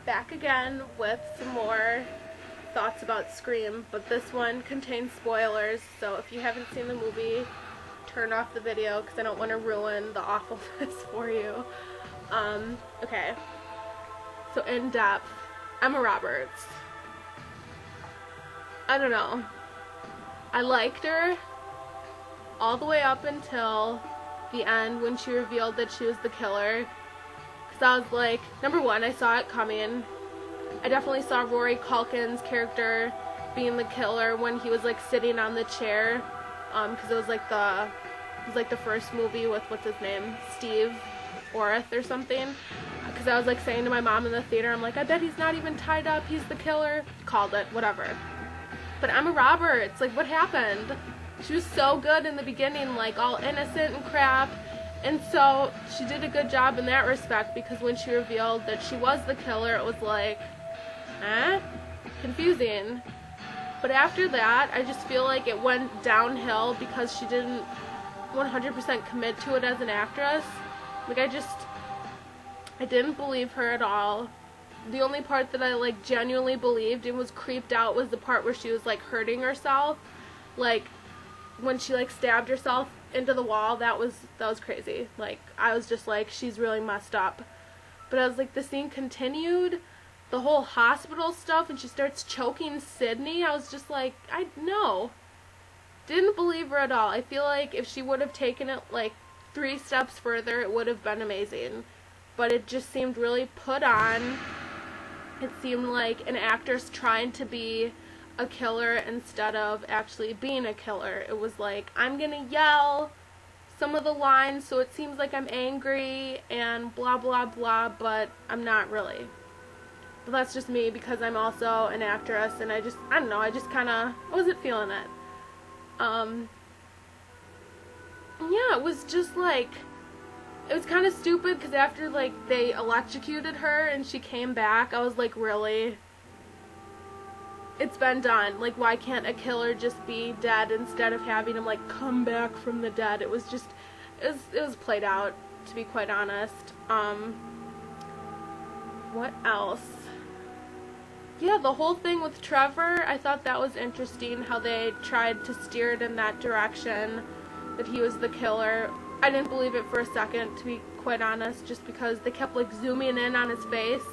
back again with some more thoughts about Scream, but this one contains spoilers, so if you haven't seen the movie, turn off the video because I don't want to ruin the awfulness for you. Okay, so in depth, Emma Roberts. I don't know. I liked her all the way up until the end when she revealed that she was the killer. Because I was like, number one, I saw it coming. I definitely saw Rory Culkin's character being the killer when he was like sitting on the chair. Because it was like the first movie with, what's his name, Steve Orth or something. Because I was like saying to my mom in the theater, I'm like, I bet he's not even tied up, he's the killer. Called it, whatever. But Emma Roberts, like, what happened? She was so good in the beginning, like, all innocent and crap. And so she did a good job in that respect, because when she revealed that she was the killer, it was like, confusing. But after that, I just feel like it went downhill because she didn't 100% commit to it as an actress. Like, I didn't believe her at all. The only part that I, like, genuinely believed and was creeped out was the part where she was, like, hurting herself. Like, when she, like, stabbed herself into the wall, that was crazy. Like, I was just like, she's really messed up. But I was like, the scene continued, the whole hospital stuff, and she starts choking Sydney. I was just like, no. Didn't believe her at all. I feel like if she would have taken it, like, 3 steps further, it would have been amazing. But it just seemed really put on. It seemed like an actress trying to be a killer instead of actually being a killer. It was like, I'm gonna yell some of the lines so it seems like I'm angry and blah blah blah, but I'm not really. But that's just me because I'm also an actress and I don't know, I wasn't feeling it. Yeah, it was just like, it was kind of stupid because after, like, they electrocuted her and she came back, I was like, really? It's been done. Like, why can't a killer just be dead instead of having him, like, come back from the dead? It was just, it was played out, to be quite honest. What else? Yeah, the whole thing with Trevor, I thought that was interesting, how they tried to steer it in that direction, that he was the killer. I didn't believe it for a second, to be quite honest, just because they kept, like, zooming in on his face,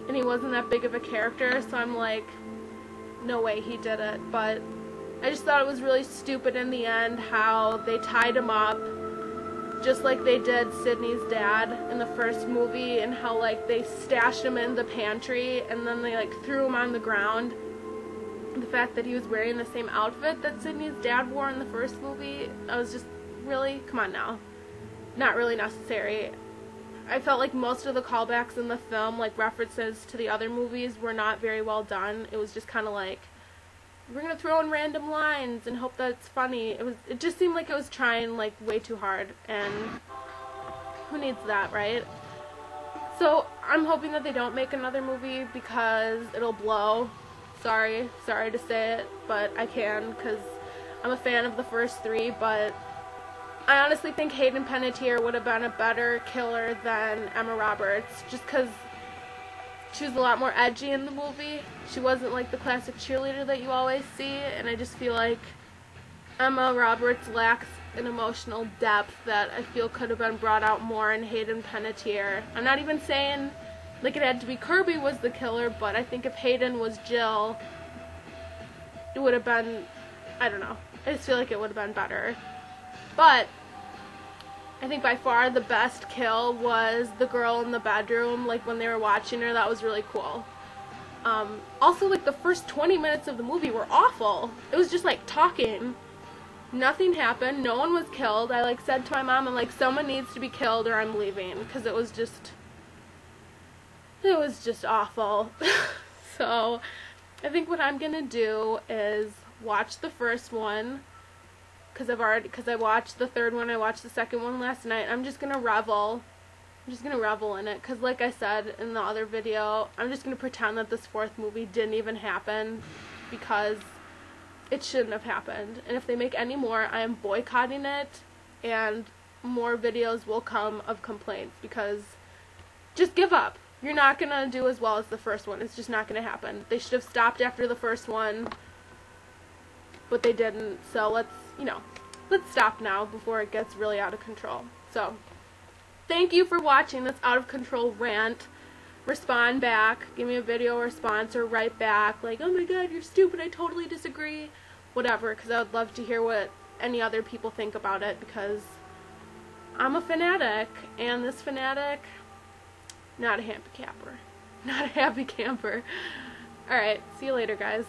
and he wasn't that big of a character, so I'm like, no way he did it. But I just thought it was really stupid in the end how they tied him up, just like they did Sydney's dad in the first movie, and how, like, they stashed him in the pantry, and then they, like, threw him on the ground. The fact that he was wearing the same outfit that Sydney's dad wore in the first movie, I was just, really? Come on now. Not really necessary. I felt like most of the callbacks in the film, like references to the other movies, were not very well done. It was just kind of like, we're gonna throw in random lines and hope that it's funny. It just seemed like it was trying, like, way too hard, and who needs that, right? So I'm hoping that they don't make another movie because it'll blow. Sorry to say it, but I can, because I'm a fan of the first 3, but I honestly think Hayden Panettiere would have been a better killer than Emma Roberts, just because she was a lot more edgy in the movie. She wasn't like the classic cheerleader that you always see, and I just feel like Emma Roberts lacks an emotional depth that I feel could have been brought out more in Hayden Panettiere. I'm not even saying, like, it had to be Kirby was the killer, but I think if Hayden was Jill, it would have been, I don't know, I just feel like it would have been better. But I think by far the best kill was the girl in the bedroom, like, when they were watching her. That was really cool. Also, like, the first 20 minutes of the movie were awful. It was just, like, talking. Nothing happened. No one was killed. I, like, said to my mom, I'm like, someone needs to be killed or I'm leaving, because it was just awful. So I think what I'm gonna do is watch the first one, because I watched the third one, I watched the second one last night. I'm just gonna revel in it, because like I said in the other video, I'm just gonna pretend that this 4th movie didn't even happen, because it shouldn't have happened. And if they make any more, I am boycotting it, and more videos will come of complaints, because just give up. you're not going to do as well as the first one. It's just not going to happen. They should have stopped after the first one, but they didn't. So let's stop now before it gets really out of control. So, thank you for watching this out of control rant. Respond back. Give me a video response or write back like, oh my god, you're stupid, I totally disagree. Whatever, because I would love to hear what any other people think about it, because I'm a fanatic, and this fanatic, not a happy camper. Not a happy camper. Alright, see you later, guys.